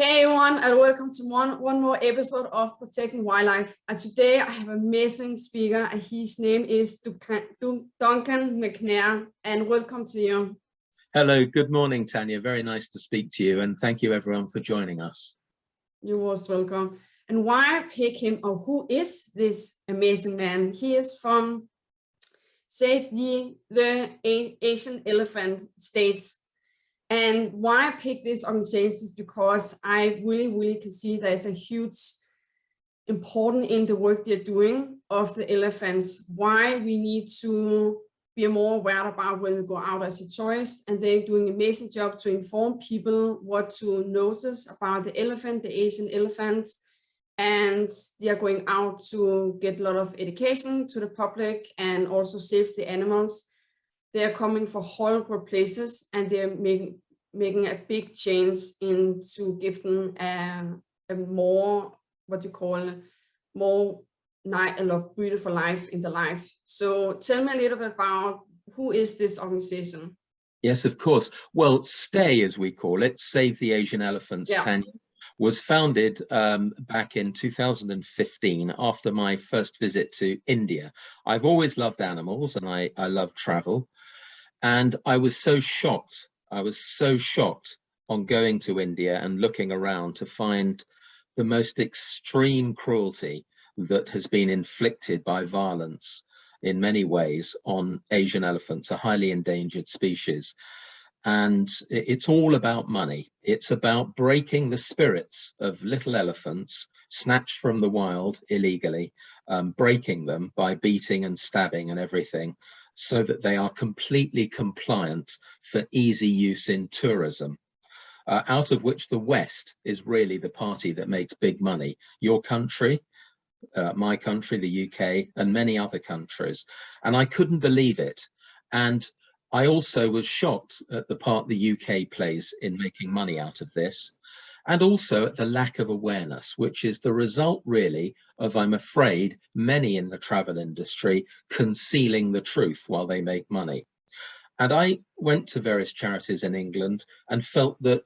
Hey everyone, and welcome to one more episode of Protecting Wildlife. And today I have an amazing speaker, and his name is Duncan McNair. And welcome to you. Hello, good morning, Tanya. Very nice to speak to you, and thank you everyone for joining us. You're most welcome. And why I pick him, or who is this amazing man? He is from Save the Asian Elephant States. And why I pick this organization is because I really can see there's a huge important in the work they're doing of the elephants, why we need to be more aware about when we go out as a choice. And they're doing an amazing job to inform people what to notice about the elephant, the Asian elephants. And they are going out to get a lot of education to the public and also save the animals. They are coming from horrible places, and they're making a big change into giving a more, what you call, more beautiful life in the life. So tell me a little bit about who is this organization? Yes, of course. Well, STAY, as we call it, Save the Asian Elephants, Yeah. Tanya, was founded back in 2015 after my first visit to India. I've always loved animals, and I love travel. And I was so shocked. I was so shocked on going to India and looking around to find the most extreme cruelty that has been inflicted by violence in many ways on Asian elephants, a highly endangered species. And it's all about money. It's about breaking the spirits of little elephants snatched from the wild illegally, breaking them by beating and stabbing and everything, so that they are completely compliant for easy use in tourism, out of which the West is really the party that makes big money. Your country, my country, the UK, and many other countries. And I couldn't believe it. And I also was shocked at the part the UK plays in making money out of this, and also at the lack of awareness, which is the result really of, I'm afraid, many in the travel industry concealing the truth while they make money. And I went to various charities in England and felt that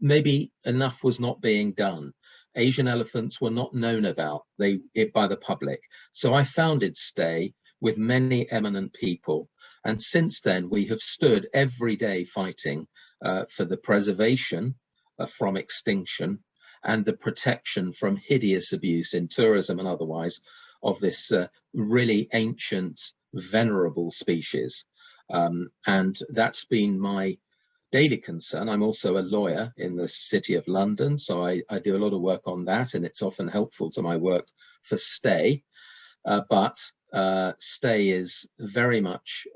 maybe enough was not being done. Asian elephants were not known about by the public. So I founded STAY with many eminent people. And since then, we have stood every day fighting for the preservation from extinction and the protection from hideous abuse in tourism and otherwise of this really ancient, venerable species. And that's been my daily concern. I'm also a lawyer in the City of London, so I do a lot of work on that, and it's often helpful to my work for STAY. But STAY is very much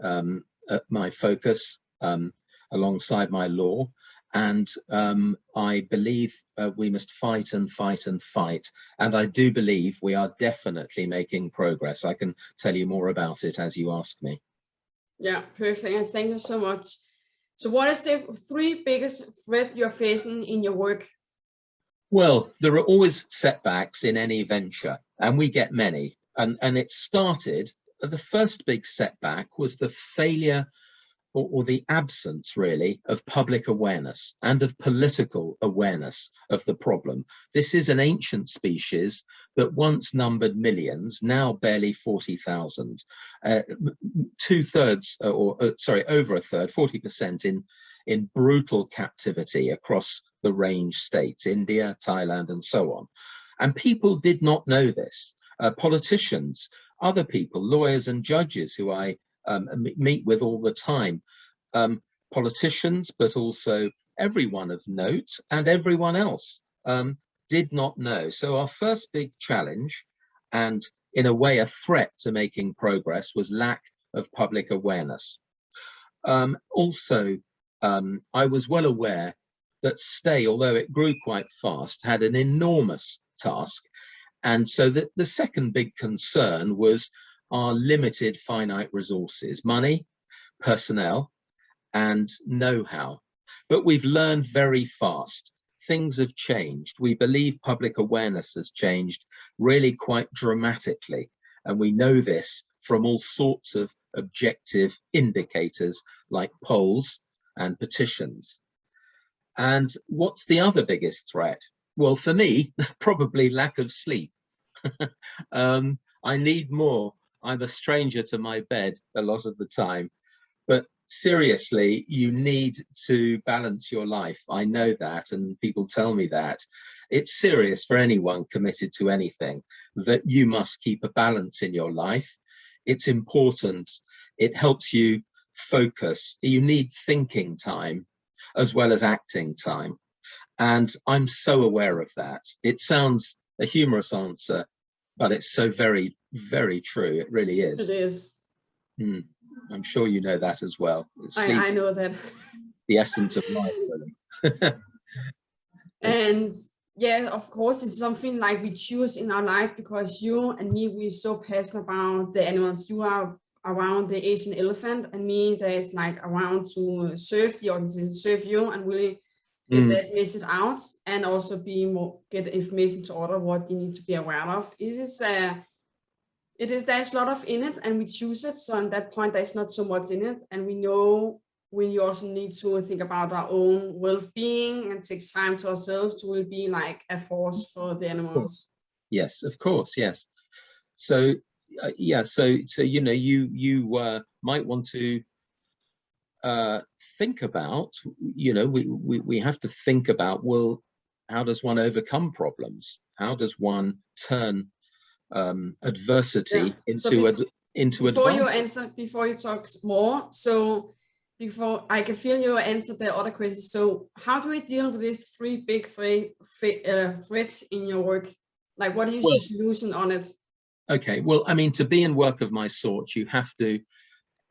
my focus alongside my law. And I believe we must fight and fight and fight. And I do believe we are definitely making progress. I can tell you more about it as you ask me. Yeah, perfect. And thank you so much. So what is the three biggest threats you're facing in your work? Well, there are always setbacks in any venture, and we get many. And it started, the first big setback was the failure or the absence really of public awareness and of political awareness of the problem. This is an ancient species that once numbered millions, now barely 40,000, over a third, 40% in brutal captivity across the range states, India, Thailand, and so on. And people did not know this. Politicians, other people, lawyers and judges who I meet with all the time, politicians, but also everyone of note and everyone else did not know. So our first big challenge, and in a way a threat to making progress, was lack of public awareness. I was well aware that STAY, although it grew quite fast, had an enormous task. And so the second big concern was our limited finite resources, money, personnel, and know-how. But we've learned very fast. Things have changed. We believe public awareness has changed really quite dramatically. And we know this from all sorts of objective indicators like polls and petitions. And what's the other biggest threat? Well, for me, probably lack of sleep. I need more. I'm a stranger to my bed a lot of the time. But seriously, you need to balance your life. I know that, and people tell me that. It's serious for anyone committed to anything, that you must keep a balance in your life. It's important. It helps you focus. You need thinking time as well as acting time. And I'm so aware of that. It sounds a humorous answer, but it's so very, very true. It really is. It is. I'm sure you know that as well. I know that. The essence of life, really. And yeah, of course, it's something like we choose in our life, because you and me, we're so passionate about the animals. You are around the Asian elephant, and me, there's like around to serve the organization, serve you, and really get that message out, and also be more, get information to order what you need to be aware of. There's a lot of in it, and we choose it. So on that point, there's not so much in it, and we know we also need to think about our own well-being and take time to ourselves to will be like a force for the animals. Yes, of course, yes. So yeah, so you know, you might want to think about, you know, we have to think about, well, how does one overcome problems? How does one turn adversity into advantage? Before you talk more, so before I can feel you answer the other questions. So how do we deal with these three big threats in your work? Like, what is your solution on it? Okay, well, I mean, to be in work of my sort, you have to,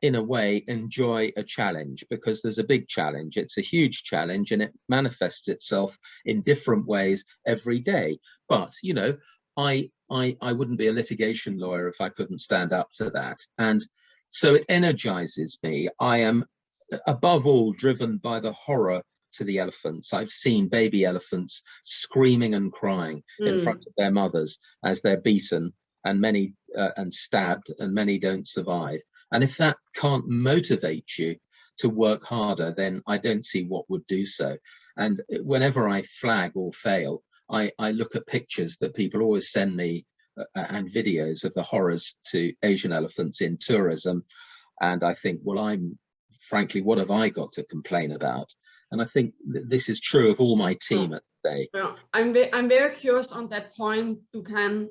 in a way, enjoy a challenge, because there's a big challenge. It's a huge challenge, and it manifests itself in different ways every day. But, you know, I wouldn't be a litigation lawyer if I couldn't stand up to that. And so it energizes me. I am, above all, driven by the horror to the elephants. I've seen baby elephants screaming and crying in front of their mothers as they're beaten, and many and stabbed, and many don't survive. And if that can't motivate you to work harder, then I don't see what would do so. And whenever I flag or fail, I look at pictures that people always send me and videos of the horrors to Asian elephants in tourism. And I think, well, frankly, what have I got to complain about? And I think this is true of all my team at the day. Yeah, I'm very curious on that point, Duncan.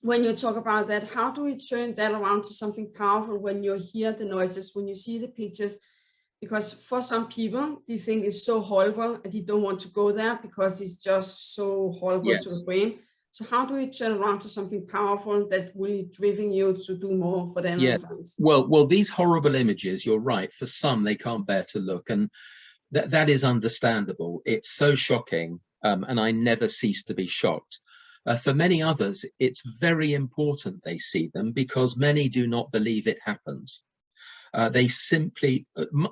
When you talk about that, how do we turn that around to something powerful when you hear the noises, when you see the pictures? Because for some people, they think it's so horrible and they don't want to go there because it's just so horrible to the brain. So how do we turn around to something powerful that really driving you to do more for the elephants? Well, these horrible images, you're right, for some, they can't bear to look. And that is understandable. It's so shocking. And I never cease to be shocked. For many others, it's very important they see them, because many do not believe it happens. They simply,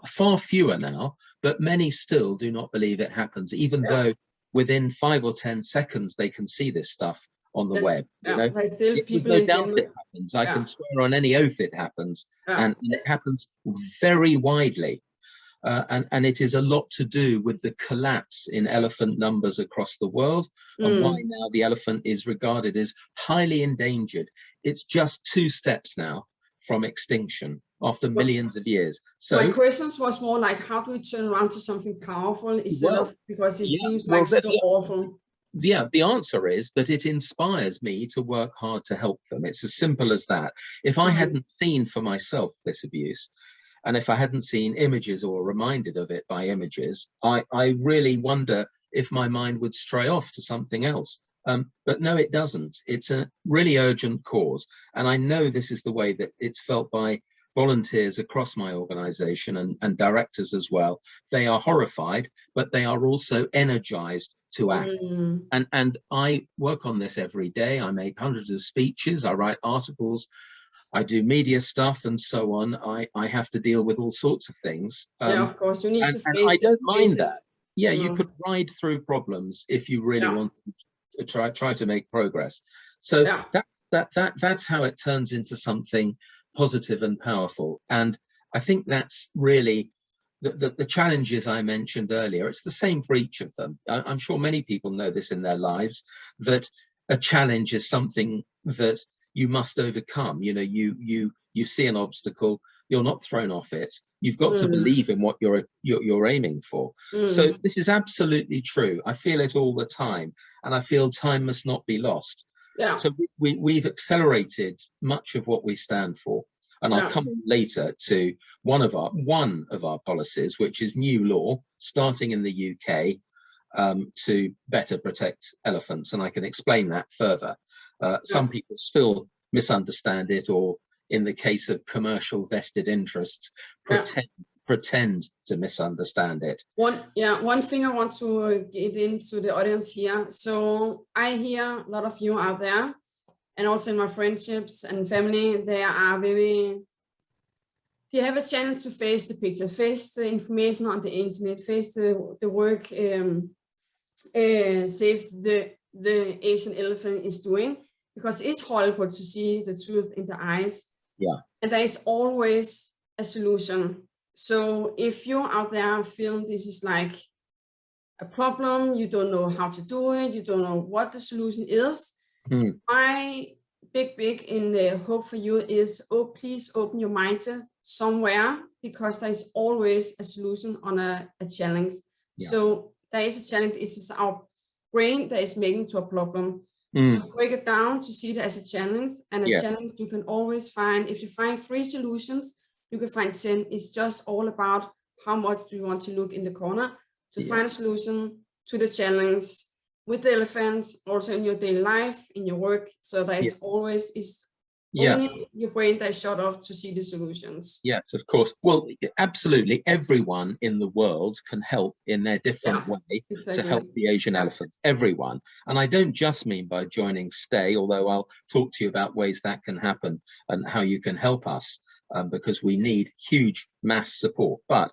far fewer now, but many still do not believe it happens, even though within 5 or 10 seconds they can see this stuff on the web. You know? There's no doubt it happens. I can swear on any oath it happens, and it happens very widely. And it is a lot to do with the collapse in elephant numbers across the world, and why now the elephant is regarded as highly endangered. It's just 2 steps now from extinction after millions of years. So my questions was more like, how do we turn around to something powerful instead of, because it seems like so awful. Yeah, the answer is that it inspires me to work hard to help them. It's as simple as that. If I hadn't seen for myself this abuse, and if I hadn't seen images or reminded of it by images, I really wonder if my mind would stray off to something else. But no, it doesn't. It's a really urgent cause. And I know this is the way that it's felt by volunteers across my organization and directors as well. They are horrified, but they are also energized to act. And I work on this every day. I make hundreds of speeches. I write articles. I do media stuff and so on. I have to deal with all sorts of things. Of course, you need to face it. I don't mind that. Yeah, you could ride through problems if you really want to try to make progress. So that's how it turns into something positive and powerful. And I think that's really the challenges I mentioned earlier, it's the same for each of them. I'm sure many people know this in their lives, that a challenge is something that you must overcome. You know, you see an obstacle, you're not thrown off it. You've got to believe in what you're aiming for. So this is absolutely true. I feel it all the time, and I feel time must not be lost. Yeah. So we've accelerated much of what we stand for. And I'll come on later to one of our policies, which is new law starting in the UK to better protect elephants, and I can explain that further. Some people still misunderstand it, or in the case of commercial vested interests, pretend to misunderstand it. One thing I want to get into the audience here. So I hear a lot of you out there, and also in my friendships and family, they have a chance to face the picture, face the information on the internet, face the work Save the Asian elephant is doing, because it's horrible to see the truth in the eyes. Yeah. And there is always a solution. So if you're out there feeling this is like a problem, you don't know how to do it, you don't know what the solution is, my big in the hope for you is, please open your mindset somewhere, because there is always a solution on a challenge. So there is a challenge. This is our brain that is making to a problem. So break it down to see it as a challenge, and a challenge you can always find. If you find 3 solutions, you can find 10. It's just all about how much do you want to look in the corner to find a solution to the challenge with the elephants, also in your daily life, in your work. So there is always only your brain that is shut off to see the solutions. Yes, of course. Well, absolutely. Everyone in the world can help in their different way to help the Asian elephants. Everyone. And I don't just mean by joining STAY, although I'll talk to you about ways that can happen and how you can help us, because we need huge mass support. But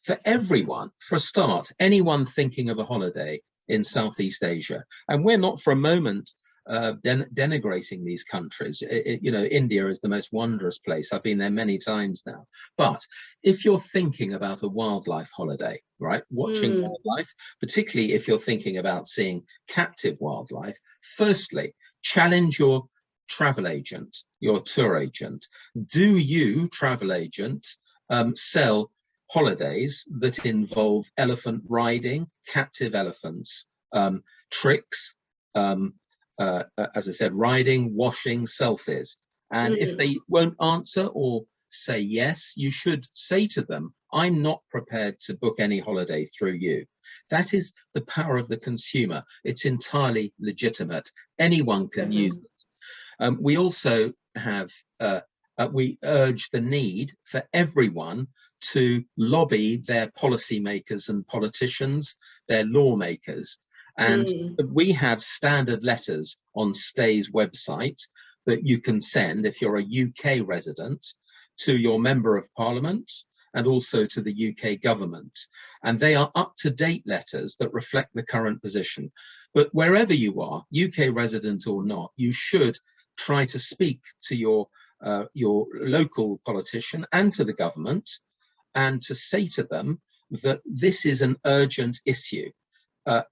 for everyone, for a start, anyone thinking of a holiday in Southeast Asia, and we're not for a moment denigrating these countries. You know, India is the most wondrous place. I've been there many times now. But if you're thinking about a wildlife holiday, right, watching wildlife, particularly if you're thinking about seeing captive wildlife, firstly, challenge your travel agent, your tour agent. Do you, travel agent, sell holidays that involve elephant riding, captive elephants, tricks, as I said, riding, washing, selfies? And if they won't answer or say yes, you should say to them, I'm not prepared to book any holiday through you. That is the power of the consumer. It's entirely legitimate. Anyone can use it. We also have, we urge the need for everyone to lobby their policymakers and politicians, their lawmakers. And we have standard letters on STAY's website that you can send if you're a UK resident to your Member of Parliament and also to the UK government. And they are up-to-date letters that reflect the current position. But wherever you are, UK resident or not, you should try to speak to your local politician and to the government, and to say to them that this is an urgent issue.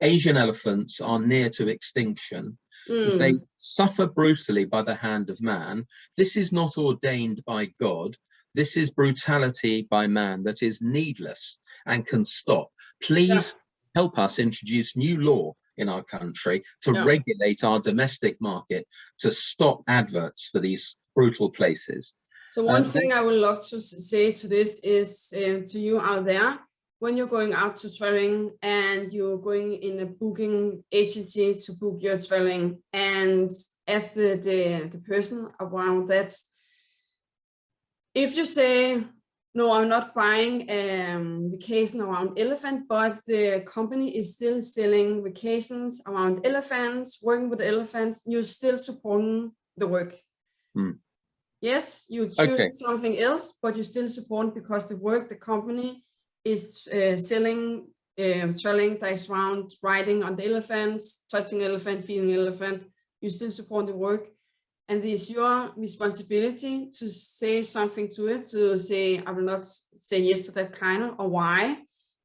Asian elephants are near to extinction. They suffer brutally by the hand of man. This is not ordained by God. This is brutality by man that is needless and can stop. Please help us introduce new law in our country to regulate our domestic market, to stop adverts for these brutal places. So one thing I would love to say to this is to you out there, when you're going out to traveling and you're going in a booking agency to book your traveling, and as the person around that, if you say, no, I'm not buying vacation around elephant, but the company is still selling vacations around elephants, working with elephants, you're still supporting the work. Yes, you choose something else, but you still support, because the work, the company is selling traveling that is around riding on the elephants, touching elephant, feeding elephant, you still support the work. and it's your responsibility to say something to it, to say, I will not say yes to that kind of, or why,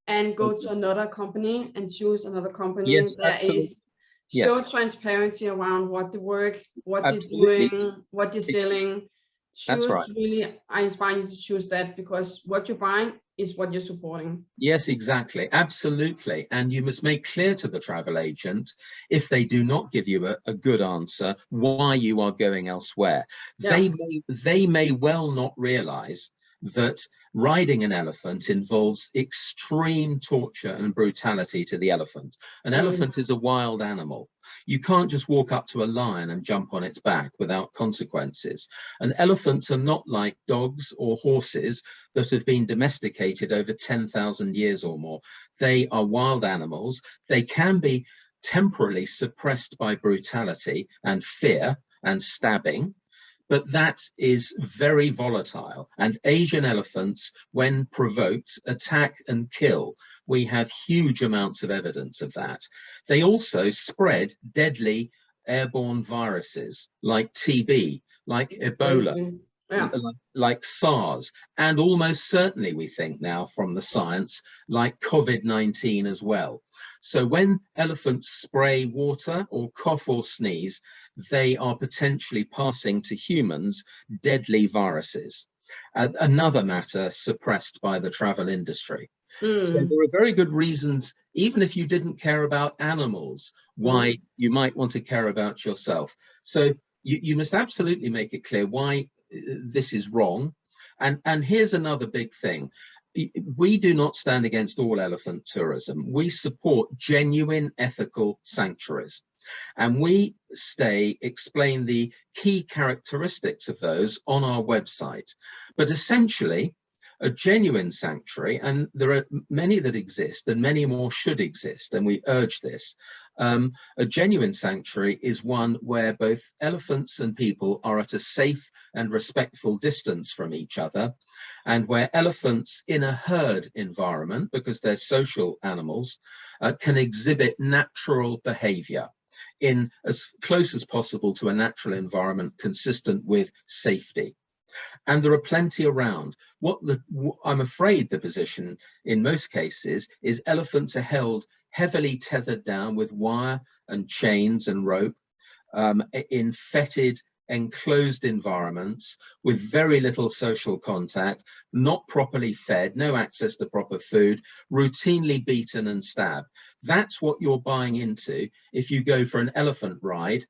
and go to another company and choose another company. Yes, There absolutely. is Yes, show transparency around what they work, what absolutely. they're doing, what they're selling. That's Choose right. really, I inspire you to choose that, because what you're buying is what you're supporting. Yes, exactly. Absolutely. And you must make clear to the travel agent, if they do not give you a good answer, why you are going elsewhere. Yeah. They may well not realize that riding an elephant involves extreme torture and brutality to the elephant. An elephant is a wild animal. You can't just walk up to a lion and jump on its back without consequences. And elephants are not like dogs or horses that have been domesticated over 10,000 years or more. They are wild animals. They can be temporarily suppressed by brutality and fear and stabbing, but that is very volatile. And Asian elephants, when provoked, attack and kill. We have huge amounts of evidence of that. They also spread deadly airborne viruses like TB, like Ebola, Yeah. like SARS, and almost certainly, we think now from the science, like COVID-19 as well. So when elephants spray water or cough or sneeze, they are potentially passing to humans deadly viruses. Another matter suppressed by the travel industry. So there are very good reasons, even if you didn't care about animals, why you might want to care about yourself. So you must absolutely make it clear why this is wrong. And here's another big thing. We do not stand against all elephant tourism. We support genuine ethical sanctuaries. And we explain the key characteristics of those on our website. But essentially, a genuine sanctuary, and there are many that exist and many more should exist, and we urge this. A genuine sanctuary is one where both elephants and people are at a safe and respectful distance from each other, and where elephants in a herd environment, because they're social animals, can exhibit natural behavior in as close as possible to a natural environment consistent with safety. And there are plenty around. I'm afraid the position in most cases is elephants are held heavily tethered down with wire and chains and rope in fetid, enclosed environments with very little social contact, not properly fed, no access to proper food, routinely beaten and stabbed. That's what you're buying into if you go for an elephant ride,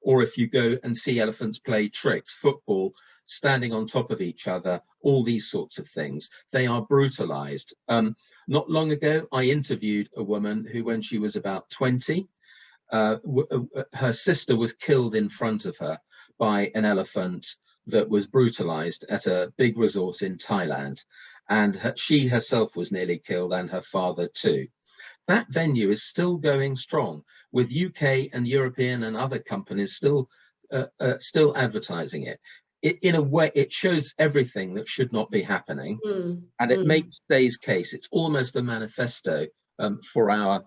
or if you go and see elephants play tricks, football, standing on top of each other, all these sorts of things. They are brutalized. Not long ago, I interviewed a woman who, when she was about 20, her sister was killed in front of her by an elephant that was brutalized at a big resort in Thailand. And she herself was nearly killed, and her father too. That venue is still going strong, with UK and European and other companies still advertising it. In a way, it shows everything that should not be happening, and it makes today's case. It's almost a manifesto for our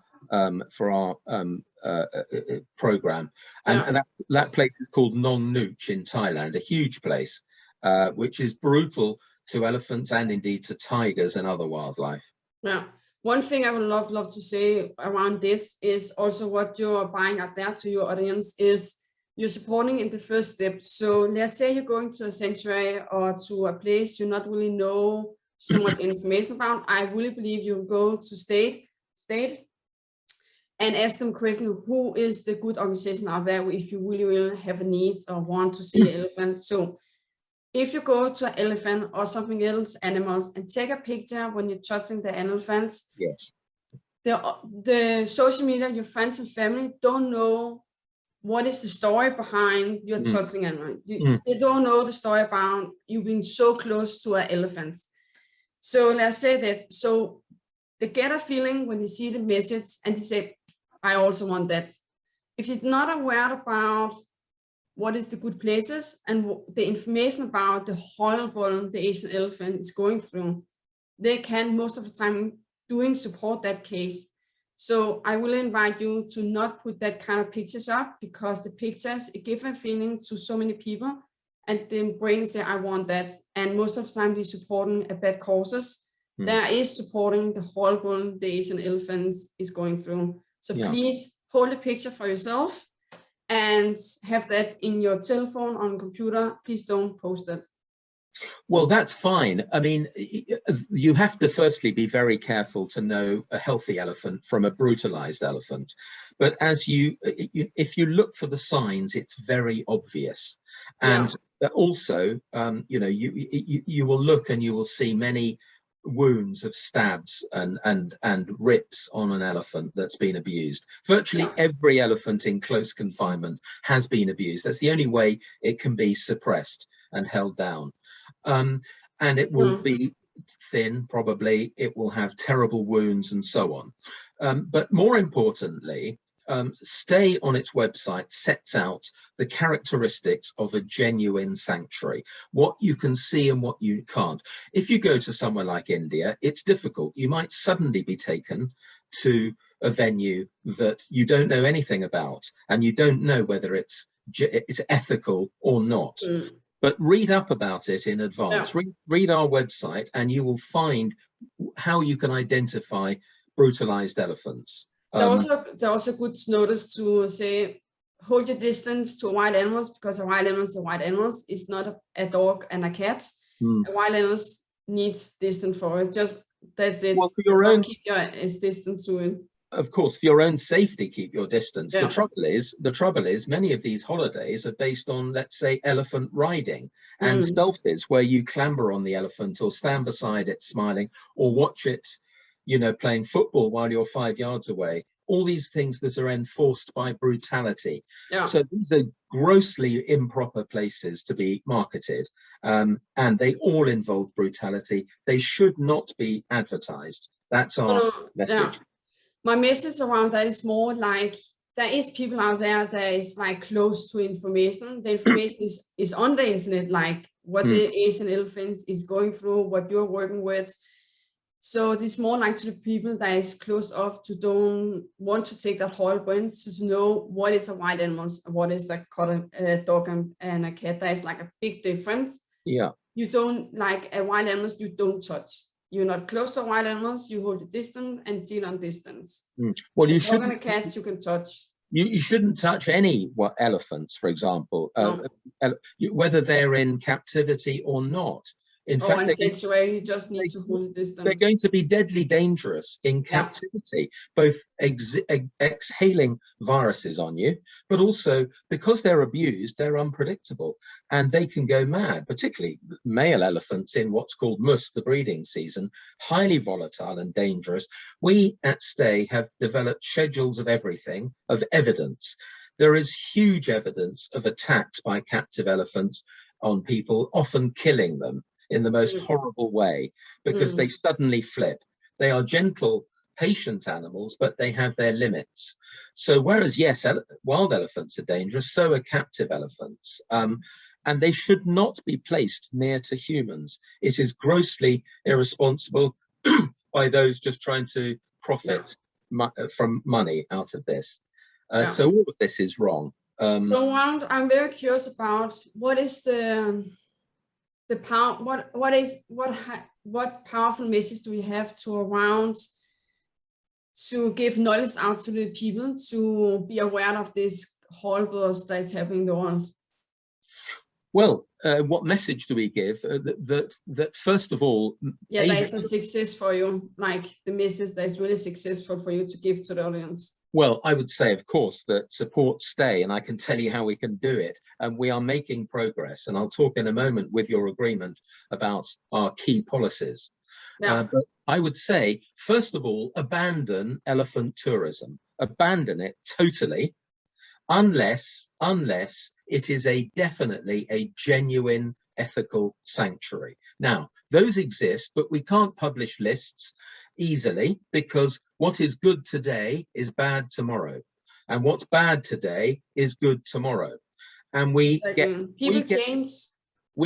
program, and that place is called Nong Nooch in Thailand, a huge place, which is brutal to elephants and indeed to tigers and other wildlife. Yeah. One thing I would love to say around this is also what you're buying out there to your audience is you're supporting in the first step. So let's say you're going to a sanctuary or to a place you not really know so much information about. I really believe you go to state and ask them question, who is the good organization out there if you really will have a need or want to see an elephant. So if you go to an elephant or something else, animals, and take a picture when you're touching the elephants, yes, the social media, your friends and family don't know what is the story behind your touching animal. They don't know the story about you being so close to an elephant. So let's say that, so they get a feeling when they see the message and they say, I also want that. If you're not aware about what is the good places and the information about the horrible the Asian elephant is going through, they can most of the time support that case. So I will invite you to not put that kind of pictures up, because the pictures, it gives a feeling to so many people, and the brain say, I want that. And most of the time they're supporting a bad causes. There is supporting the horrible the Asian elephants is going through. So please hold a picture for yourself and have that in your telephone, on computer. Please don't post it. Well, that's fine. I mean, you have to firstly be very careful to know a healthy elephant from a brutalized elephant. But as if you look for the signs, it's very obvious. And also, you know, you will look and you will see many wounds of stabs and rips on an elephant that's been abused. Virtually every elephant in close confinement has been abused. That's the only way it can be suppressed and held down. And it will be thin, probably. It will have terrible wounds and so on. But more importantly, Stay on its website sets out the characteristics of a genuine sanctuary, what you can see and what you can't. If you go to somewhere like India, it's difficult. You might suddenly be taken to a venue that you don't know anything about, and you don't know whether it's ethical or not. But read up about it in advance. Read our website, and you will find how you can identify brutalized elephants. There also good notice to say, hold your distance to wild animals, because a wild animal is a wild animal. It's not a dog and a cat. A wild animal needs distance for it. Just that's it. Well, for your own, keep your distance to it. Of course, for your own safety, keep your distance. The trouble is, many of these holidays are based on, let's say, elephant riding and selfies, where you clamber on the elephant or stand beside it smiling, or watch it, you know, playing football while you're 5 yards away. All these things that are enforced by brutality. So these are grossly improper places to be marketed, and they all involve brutality. They should not be advertised. That's our message. My message around that is more like, there is people out there that is like close to information. The information is on the internet, like what the Asian elephant is going through, what you're working with. So it's more like to the people that is close off, to don't want to take that whole point, to know what is a wild animal, what is a dog and a cat. That is like a big difference. You don't, like a wild animal, you don't touch. You're not close to wild animals, you hold a distance and see it on distance. Well, you shouldn't. Dog and a cat you can touch. You shouldn't touch any elephants, for example, whether they're in captivity or not. In fact, sanctuary, you just need to hold a distance. They're going to be deadly dangerous in captivity, both exhaling viruses on you, but also because they're abused, they're unpredictable, and they can go mad, particularly male elephants in what's called mus, the breeding season, highly volatile and dangerous. We at Stay have developed schedules of everything, of evidence. There is huge evidence of attacks by captive elephants on people, often killing them in the most horrible way, because they suddenly flip. They are gentle, patient animals, but they have their limits. So whereas, yes, wild elephants are dangerous, so are captive elephants. And they should not be placed near to humans. It is grossly irresponsible by those just trying to profit from money out of this. So all of this is wrong. So I'm very curious about what is the power, what powerful message do we have to give knowledge out to the people to be aware of this horrible that is happening in the world? Well, what message do we give? That first of all, that is a success for you, like the message that is really successful for you to give to the audience. Well, I would say, of course, that support Stay, and I can tell you how we can do it. And we are making progress. And I'll talk in a moment, with your agreement, about our key policies. But I would say, first of all, abandon elephant tourism. Abandon it totally, unless it is definitely a genuine ethical sanctuary. Now, those exist, but we can't publish lists easily, because what is good today is bad tomorrow, and what's bad today is good tomorrow. And we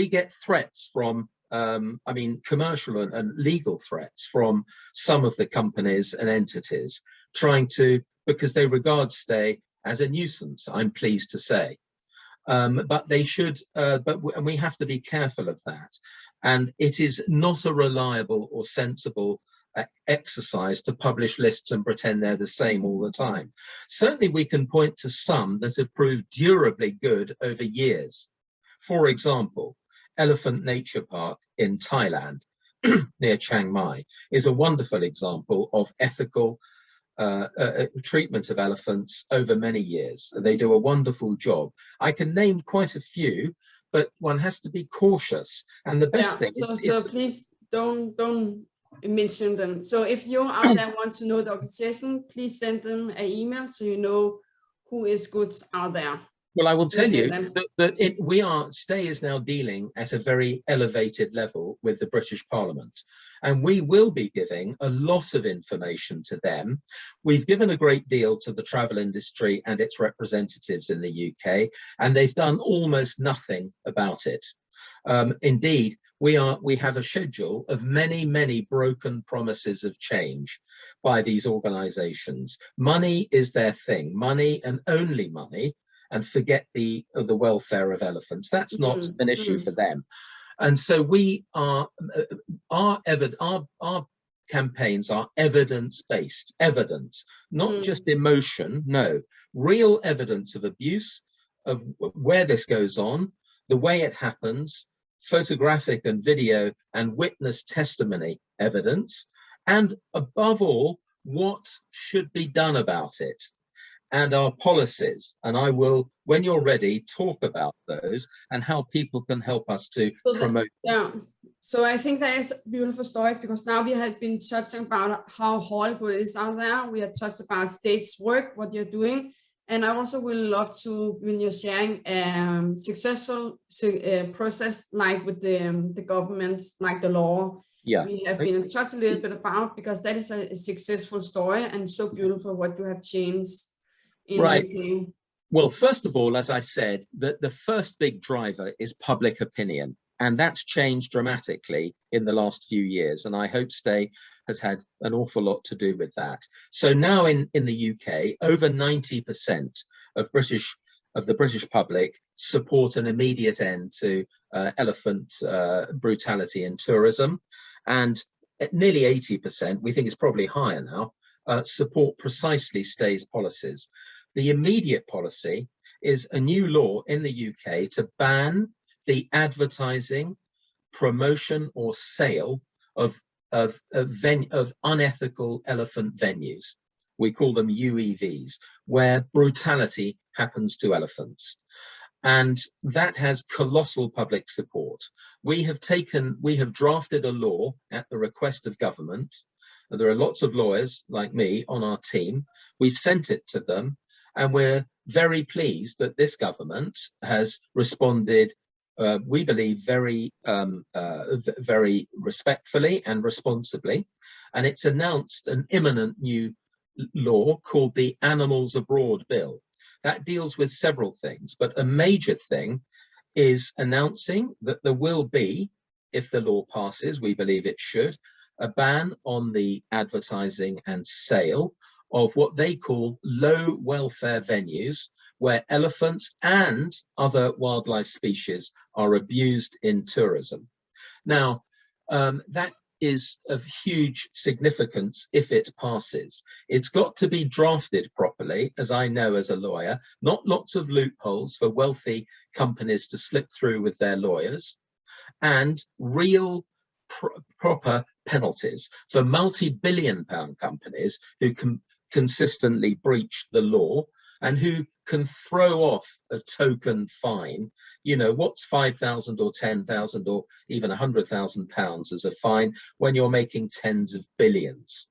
get threats from commercial and legal threats from some of the companies and entities, trying to, because they regard stay as a nuisance, I'm pleased to say. But they should, and we have to be careful of that. And it is not a reliable or sensible exercise to publish lists and pretend they're the same all the time. Certainly we can point to some that have proved durably good over years. For example, Elephant Nature Park in Thailand, near Chiang Mai, is a wonderful example of ethical treatment of elephants over many years. They do a wonderful job. I can name quite a few, but one has to be cautious. And the best thing so please don't mention them. So if you out there want to know the organization, please send them an email so you know who is good out there. Well, I will tell you that Stay is now dealing at a very elevated level with the British Parliament, and we will be giving a lot of information to them. We've given a great deal to the travel industry and its representatives in the UK, and they've done almost nothing about it. Indeed, we have a schedule of many broken promises of change by these organisations. Money is their thing, money and only money, and forget the welfare of elephants. That's not an issue for them. And so we are, our campaigns are evidence-based, evidence, not just emotion, no, real evidence of abuse, of where this goes on, the way it happens, photographic and video and witness testimony evidence, and above all, what should be done about it, and our policies. And I will, when you're ready, talk about those and how people can help us to promote. So I think that is a beautiful story, because now we have been touching about how horrible it is out there. We have touched about state's work, what you're doing. And I also will love to, when you're sharing successful process, like with the government, like the law. Yeah, we have been in touch a little bit about, because that is a successful story and so beautiful what you have changed. Right. Well, first of all, as I said, the first big driver is public opinion, and that's changed dramatically in the last few years. And I hope Stay has had an awful lot to do with that. So now in the UK, over 90% of the British public support an immediate end to elephant brutality in tourism, and at nearly 80%, we think it's probably higher now, support precisely Stay's policies. The immediate policy is a new law in the UK to ban the advertising, promotion or sale of unethical elephant venues. We call them UEVs, where brutality happens to elephants. And that has colossal public support. We have drafted a law at the request of government. There are lots of lawyers like me on our team. We've sent it to them, and we're very pleased that this government has responded, we believe, very respectfully and responsibly. And it's announced an imminent new law called the Animals Abroad Bill. That deals with several things, but a major thing is announcing that there will be, if the law passes, we believe it should, a ban on the advertising and sale of what they call low welfare venues, where elephants and other wildlife species are abused in tourism. Now, that is of huge significance if it passes. It's got to be drafted properly, as I know as a lawyer, not lots of loopholes for wealthy companies to slip through with their lawyers, and real proper penalties for multi-billion-pound companies who can consistently breach the law and who can throw off a token fine. You know, what's 5,000 or 10,000 or even £100,000 as a fine when you're making tens of billions?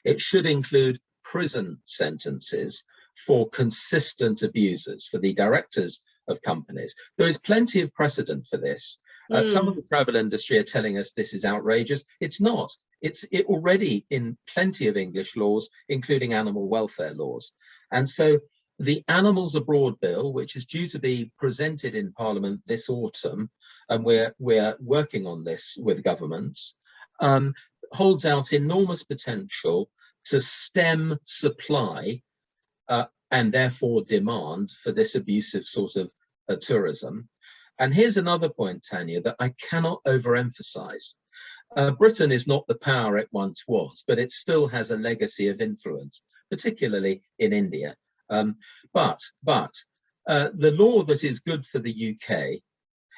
It should include prison sentences for consistent abusers, for the directors of companies. There is plenty of precedent for this. Some of the travel industry are telling us this is outrageous. It's not. It's already in plenty of English laws, including animal welfare laws. And so the Animals Abroad Bill, which is due to be presented in Parliament this autumn, and we're working on this with governments, holds out enormous potential to stem supply and therefore demand for this abusive sort of tourism. And here's another point, Tanya, that I cannot overemphasize. Britain is not the power it once was, but it still has a legacy of influence, particularly in India. But the law that is good for the UK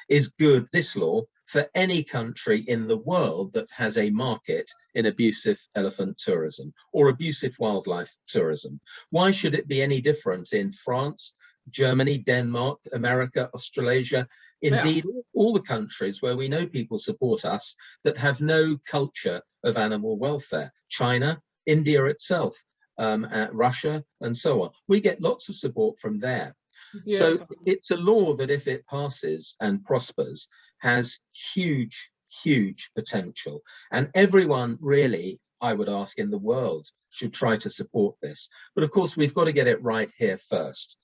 is good, this law, for any country in the world that has a market in abusive elephant tourism or abusive wildlife tourism. Why should it be any different in France, Germany, Denmark, America, Australasia, indeed all the countries where we know people support us that have no culture of animal welfare? China, India itself, Russia, and so on. We get lots of support from there. Beautiful. So it's a law that, if it passes and prospers, has huge, huge potential. And everyone really, I would ask, in the world should try to support this. But of course, we've got to get it right here first.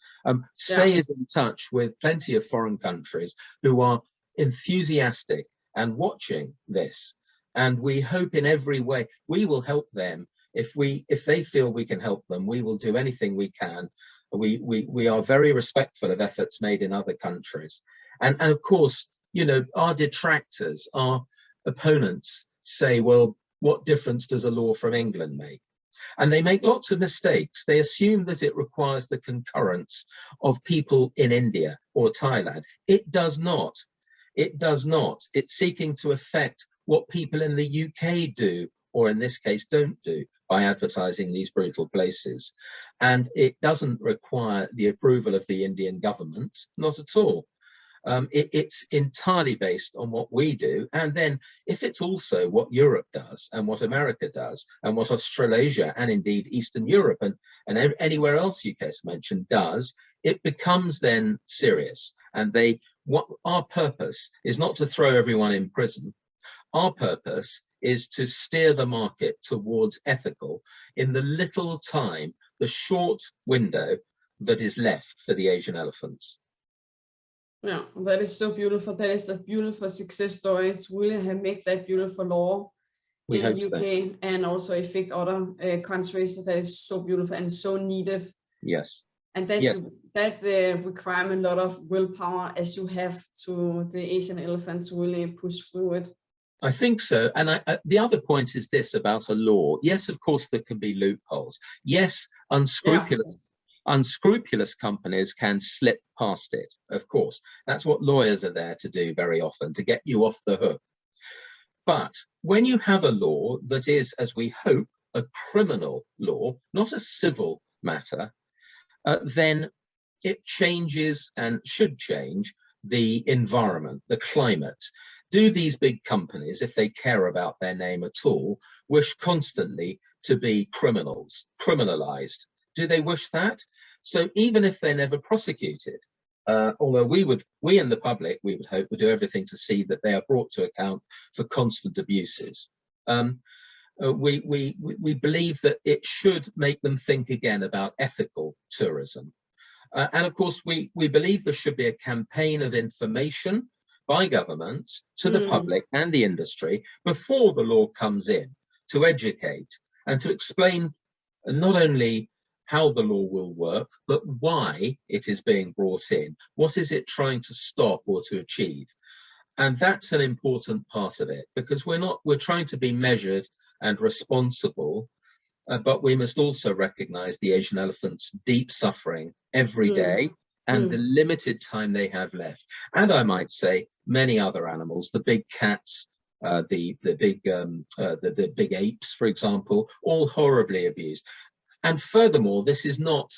Stay is in touch with plenty of foreign countries who are enthusiastic and watching this. And we hope in every way we will help them. If they feel we can help them, we will do anything we can. We are very respectful of efforts made in other countries. And of course, you know, our detractors, our opponents say, well, what difference does a law from England make? And they make lots of mistakes. They assume that it requires the concurrence of people in India or Thailand. It does not. It does not. It's seeking to affect what people in the UK do, or in this case, don't do, by advertising these brutal places. And it doesn't require the approval of the Indian government, not at all. It's entirely based on what we do. And then if it's also what Europe does and what America does and what Australasia and indeed Eastern Europe and anywhere else UK has mentioned does, it becomes then serious. And what our purpose is not to throw everyone in prison. Our purpose is to steer the market towards ethical in the little time, the short window that is left for the Asian elephants. Yeah, that is so beautiful. That is a beautiful success story to really have make that beautiful law in UK and also affect other countries. That is so beautiful and so needed. Yes. And that requires a lot of willpower, as you have to the Asian elephant to really push through it. I think so. And the other point is this about a law. Yes, of course, there can be loopholes. Yes, unscrupulous companies can slip past it, of course. That's what lawyers are there to do very often, to get you off the hook. But when you have a law that is, as we hope, a criminal law, not a civil matter, then it changes and should change the environment, the climate. Do these big companies, if they care about their name at all, wish constantly to be criminalized? Do they wish that? So even if they're never prosecuted, although we in the public, we would hope, would do everything to see that they are brought to account for constant abuses. We believe that it should make them think again about ethical tourism. And of course, we believe there should be a campaign of information by government to the public and the industry before the law comes in, to educate and to explain not only how the law will work, but why it is being brought in. What is it trying to stop or to achieve? And that's an important part of it, because we're trying to be measured and responsible, but we must also recognize the Asian elephant's deep suffering every day and the limited time they have left. And I might say many other animals, the big cats, the big apes, for example, all horribly abused. And furthermore, this is not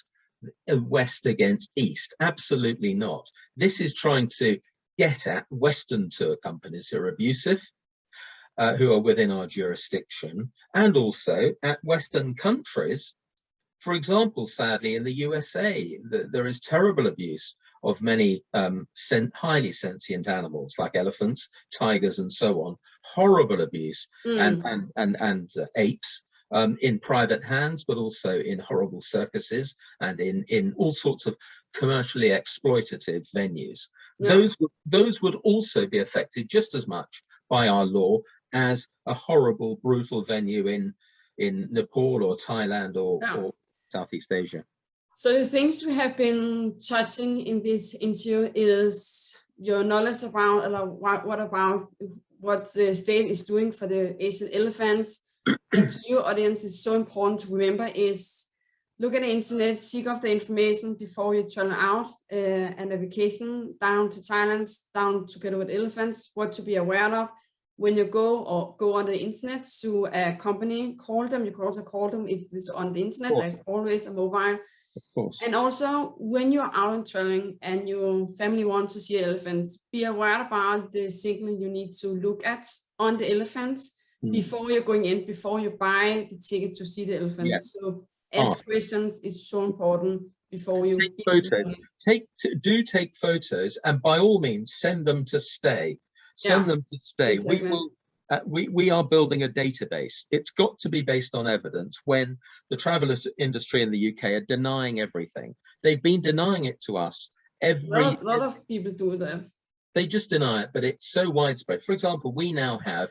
a West against East, absolutely not. This is trying to get at Western tour companies who are abusive, who are within our jurisdiction, and also at Western countries. For example, sadly, in the USA, there is terrible abuse of many highly sentient animals like elephants, tigers, and so on. Horrible abuse and apes in private hands, but also in horrible circuses and in all sorts of commercially exploitative venues. Yeah. Those would also be affected just as much by our law as a horrible, brutal venue in in Nepal or Thailand or, Yeah. or Southeast Asia. So the things we have been touching in this interview is your knowledge about what the state is doing for the Asian elephants. And to your audience, it's so important to remember is look at the internet, seek out the information before you travel out and a vacation down to Thailand, down together with elephants, what to be aware of. When you go on the internet to a company, call them. You can also call them if it's on the internet. There's always a mobile. Of course. And also, when you're out and traveling and your family wants to see elephants, be aware about the signal you need to look at on the elephants before you're going in, before you buy the ticket to see the elephants. Yeah. So ask questions is so important before you take photos. Take photos, and by all means, send them to Stay. Send them to Stay. Exactly. We are building a database. It's got to be based on evidence. When the travel industry in the UK are denying everything, they've been denying it to us. A lot of people do that. They just deny it, but it's so widespread. For example, we now have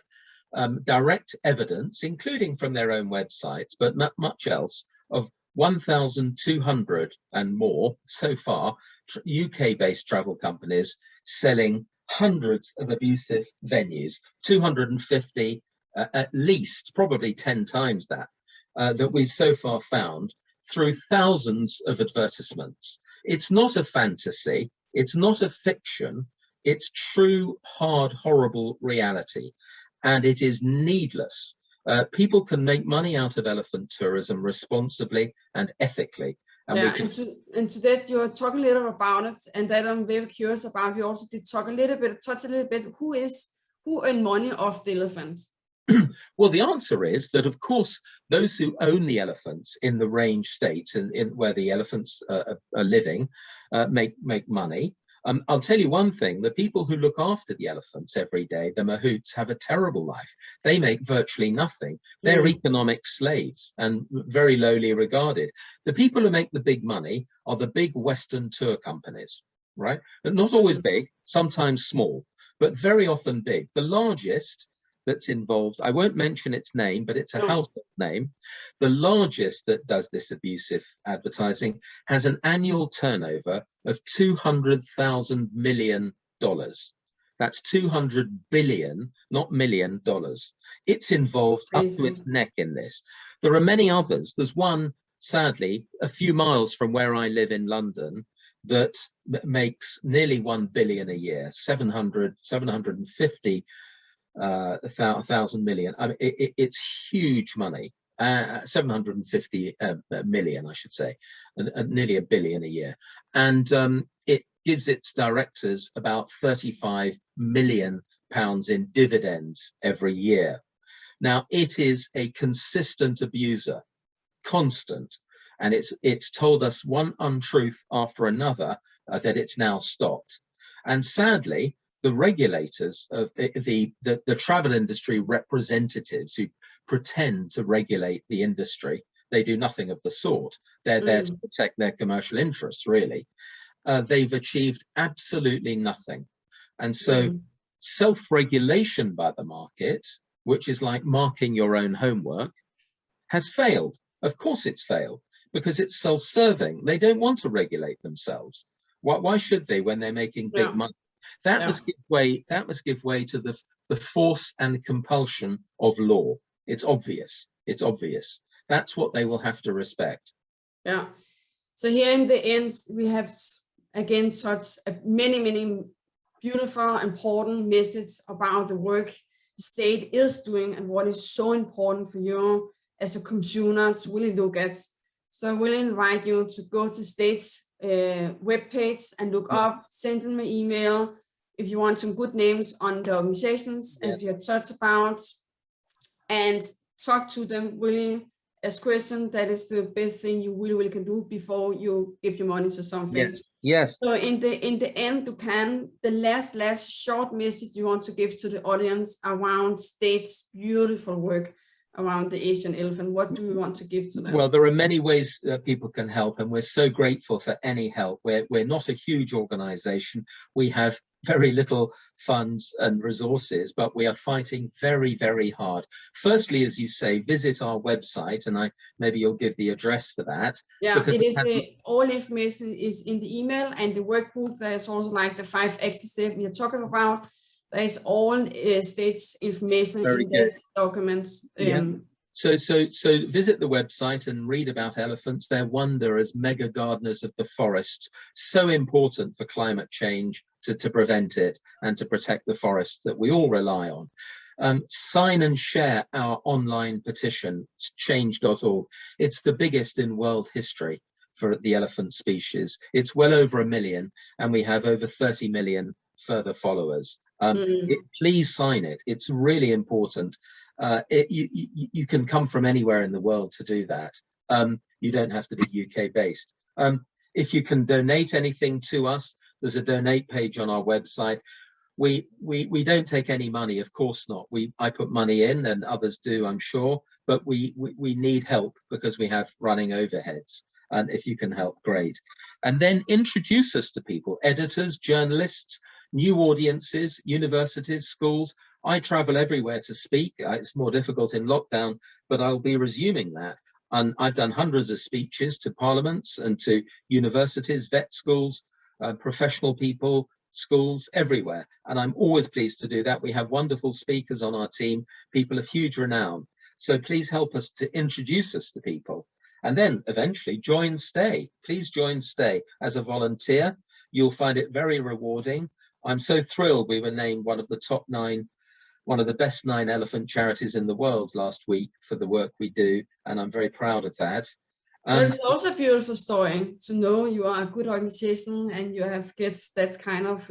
direct evidence, including from their own websites, but not much else, of 1,200 and more so far UK-based travel companies selling hundreds of abusive venues, 250 at least, probably 10 times that, that we've so far found through thousands of advertisements. It's not a fantasy, it's not a fiction, it's true, hard, horrible reality, and it is needless. People can make money out of elephant tourism responsibly and ethically. And and to that you're talking a little about it, and that I'm very curious about. We also did touch a little bit, who earn money off the elephant? Well, the answer is that, of course, those who own the elephants in the range states and where the elephants are living make money. I'll tell you one thing, the people who look after the elephants every day, the mahouts, have a terrible life. They make virtually nothing. They're economic slaves and very lowly regarded. The people who make the big money are the big Western tour companies, right? But not always big, sometimes small, but very often big. The largest that's involved, I won't mention its name, but it's a household name. The largest that does this abusive advertising has an annual turnover of $200,000 million. That's 200 billion, not million dollars. It's involved up to its neck in this. There are many others. There's one, sadly, a few miles from where I live in London, that makes nearly 1 billion a year, 750 1,000 million. I mean, it's huge money. 750 million, I should say, nearly $1 billion a year, and it gives its directors about 35 million pounds in dividends every year. Now, it is a consistent abuser, constant, and it's told us one untruth after another that it's now stopped. And sadly, the regulators of the travel industry representatives who pretend to regulate the industry, they do nothing of the sort. They're there to protect their commercial interests, really. They've achieved absolutely nothing. And so self-regulation by the market, which is like marking your own homework, has failed. Of course it's failed, because it's self-serving. They don't want to regulate themselves. Why should they when they're making big money? That must give way. That must give way to the force and compulsion of law. It's obvious. It's obvious. That's what they will have to respect. Yeah. So here in the end, we have again such many beautiful, important messages about the work the state is doing and what is so important for you as a consumer to really look at. So I will invite you to go to state's webpage and look up, send them an email if you want some good names on the organizations and you touch about, and talk to them, really ask questions. That is the best thing you really can do before you give your money to something. Yes. So in the end, you can, the last short message you want to give to the audience around state's beautiful work around the Asian elephant, what do we want to give to them? Well, there are many ways that people can help, and we're so grateful for any help. We're not a huge organization. We have very little funds and resources, but we are fighting very, very hard. Firstly, as you say, visit our website, and maybe you'll give the address for that. Yeah, it is all information is in the email, and the workbook. There's also like the 5 exercises we are talking about. There's all states information in these documents. So visit the website and read about elephants, their wonder as mega gardeners of the forest, so important for climate change, to prevent it and to protect the forests that we all rely on. Sign and share our online petition, change.org. It's the biggest in world history for the elephant species. It's well over 1 million, and we have over 30 million further followers. Please sign it. It's really important. You can come from anywhere in the world to do that. You don't have to be UK based. If you can donate anything to us, there's a donate page on our website. We don't take any money, of course not. I put money in, and others do, I'm sure, but we need help because we have running overheads. And if you can help, great. And then introduce us to people, editors, journalists, new audiences, universities, schools. I travel everywhere to speak. It's more difficult in lockdown, but I'll be resuming that. And I've done hundreds of speeches to parliaments and to universities, vet schools, professional people, schools, everywhere. And I'm always pleased to do that. We have wonderful speakers on our team, people of huge renown. So please help us to introduce us to people. And then eventually join Stay. Please join Stay as a volunteer. You'll find it very rewarding. I'm so thrilled we were named one of the top 9, one of the best 9 elephant charities in the world last week for the work we do, and I'm very proud of that. It's also a beautiful story to know you are a good organization and you have gets that kind of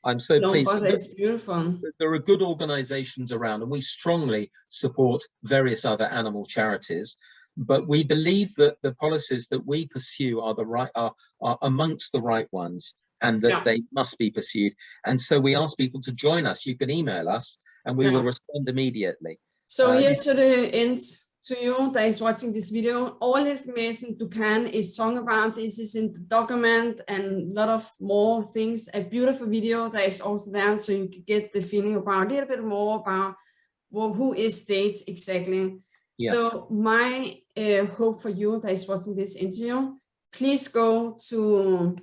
I'm so pleased. That's beautiful. There are good organizations around, and we strongly support various other animal charities, but we believe that the policies that we pursue are amongst the right ones, and that they must be pursued. And so we ask people to join us. You can email us and we will respond immediately. So here to the end, to you that is watching this video, all information Duncan is talking about, this is in the document, and a lot of more things, a beautiful video that is also there, so you can get the feeling about a little bit more about who is states exactly. So my hope for you that is watching this interview, please go to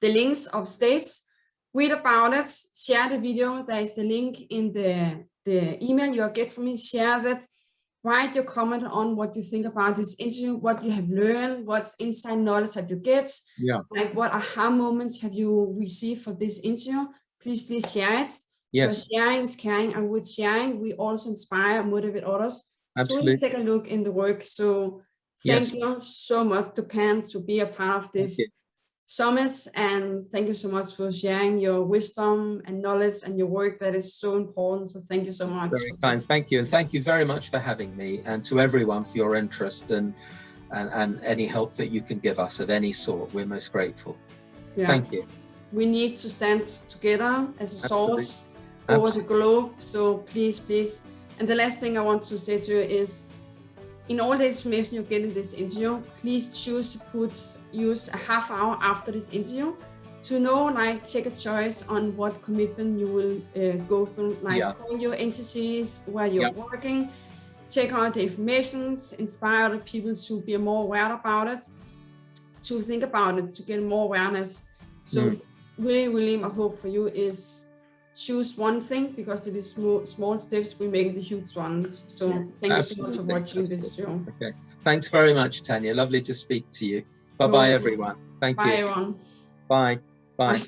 the links of states, read about it, share the video. There is the link in the email you get from me. Share that. Write your comment on what you think about this interview, what you have learned, what inside knowledge that you get, like what aha moments have you received for this interview. Please share it. Because sharing is caring, and with sharing, we also inspire and motivate others. Absolutely. So take a look in the work. So thank you so much, Duncan, to be a part of this summits, and thank you so much for sharing your wisdom and knowledge and your work that is so important. So thank you so much. Very kind. Thank you, and thank you very much for having me, and to everyone for your interest and any help that you can give us of any sort. We're most grateful. Thank you. We need to stand together as a source over the globe. So please. And the last thing I want to say to you is, in all the information you get in this interview, please choose to use a half hour after this interview to know, like, take a choice on what commitment you will go through, like call your entities where you're working, check out the information, inspire other people to be more aware about it, to think about it, to get more awareness. So really my hope for you is choose one thing, because it is small steps we make the huge ones. So thank you so much for watching this show. Okay, thanks very much, Tanya. Lovely to speak to you. Bye everyone. Thank you. Bye everyone. Bye.